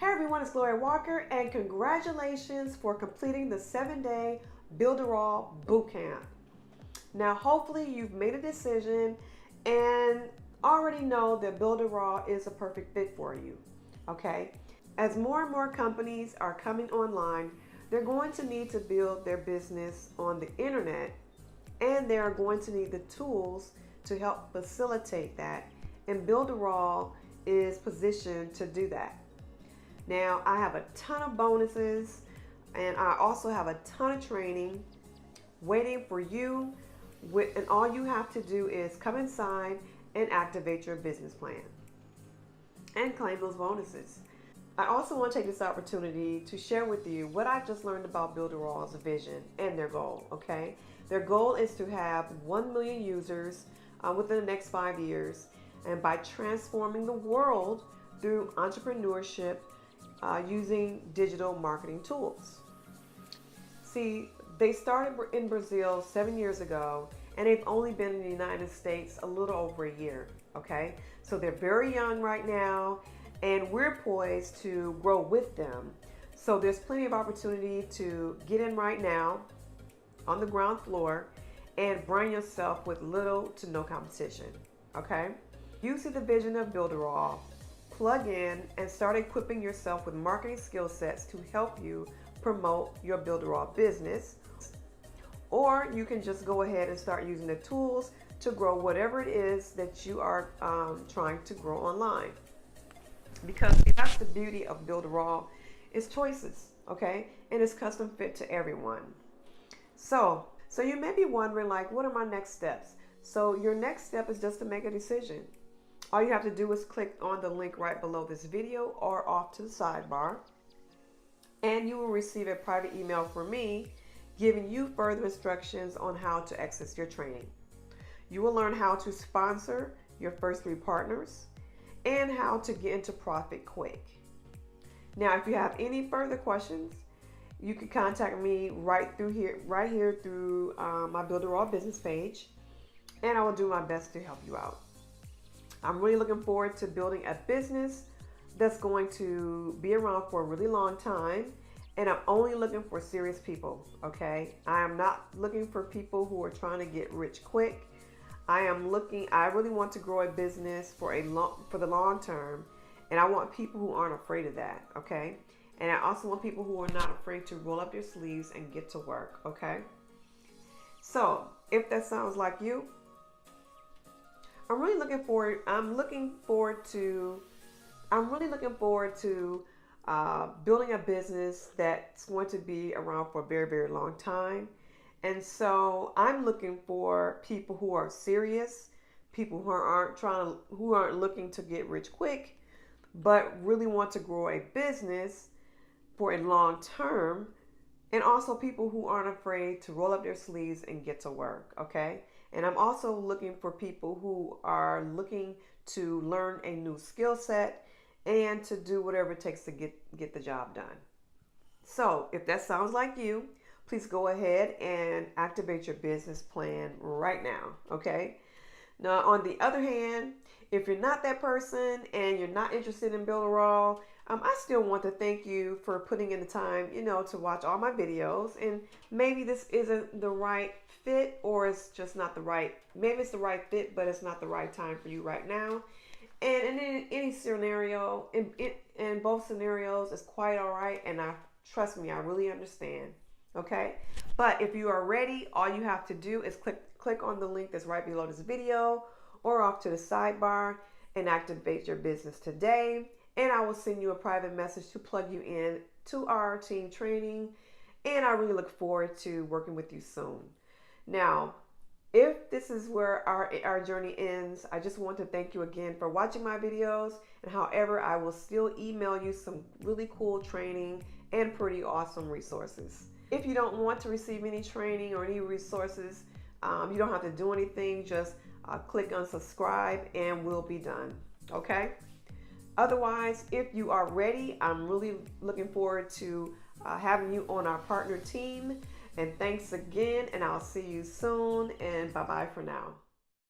Hey everyone, it's Gloria Walker, and congratulations for completing the 7-day Builderall Bootcamp. Now, hopefully you've made a decision and already know that Builderall is a perfect fit for you, okay? As more and more companies are coming online, they're going to need to build their business on the internet, and they are going to need the tools to help facilitate that, and Builderall is positioned to do that. Now, I have a ton of bonuses, and I also have a ton of training waiting for you, and all you have to do is come inside and activate your business plan and claim those bonuses. I also want to take this opportunity to share with you what I just learned about Builderall's vision and their goal, okay? Their goal is to have 1 million users within the next 5 years, and by transforming the world through entrepreneurship using digital marketing tools. See, they started in Brazil 7 years ago, and they've only been in the United States a little over a year, okay? So they're very young right now, and we're poised to grow with them. So there's plenty of opportunity to get in right now on the ground floor and brand yourself with little to no competition, okay? You see the vision of Builderall. Plug in and start equipping yourself with marketing skill sets to help you promote your Builderall business. Or you can just go ahead and start using the tools to grow whatever it is that you are trying to grow online. Because that's the beauty of Builderall, is choices, okay? And it's custom fit to everyone. So you may be wondering, like, what are my next steps? So your next step is just to make a decision. All you have to do is click on the link right below this video or off to the sidebar, and you will receive a private email from me giving you further instructions on how to access your training. You will learn how to sponsor your first 3 partners and how to get into profit quick. Now, if you have any further questions, you can contact me right here through my Builderall business page, and I will do my best to help you out. I'm really looking forward to building a business that's going to be around for a really long time, and I'm only looking for serious people, okay? I am not looking for people who are trying to get rich quick. I really want to grow a business for the long term, and I want people who aren't afraid of that, okay? And I also want people who are not afraid to roll up their sleeves and get to work, okay? So, if that sounds like you, I'm really looking forward to building a business that's going to be around for a very, very long time. And so I'm looking for people who are serious, people who aren't looking to get rich quick, but really want to grow a business for a long term, and also people who aren't afraid to roll up their sleeves and get to work, okay? And I'm also looking for people who are looking to learn a new skill set and to do whatever it takes to get the job done. So if that sounds like you, please go ahead and activate your business plan right now, okay? Now, on the other hand, if you're not that person and you're not interested in Builderall, I still want to thank you for putting in the time, to watch all my videos. And maybe this isn't the right fit, or it's just not the right, maybe it's the right fit, but it's not the right time for you right now. And in any scenario, in both scenarios, it's quite all right. And trust me, I really understand. Okay. But if you are ready, all you have to do is click on the link that's right below this video or off to the sidebar and activate your business today. And I will send you a private message to plug you in to our team training. And I really look forward to working with you soon. Now, if this is where our journey ends, I just want to thank you again for watching my videos. And however, I will still email you some really cool training and pretty awesome resources. If you don't want to receive any training or any resources, you don't have to do anything. Just click on subscribe and we'll be done. Okay? Otherwise, if you are ready, I'm really looking forward to having you on our partner team. And thanks again, and I'll see you soon, and bye-bye for now.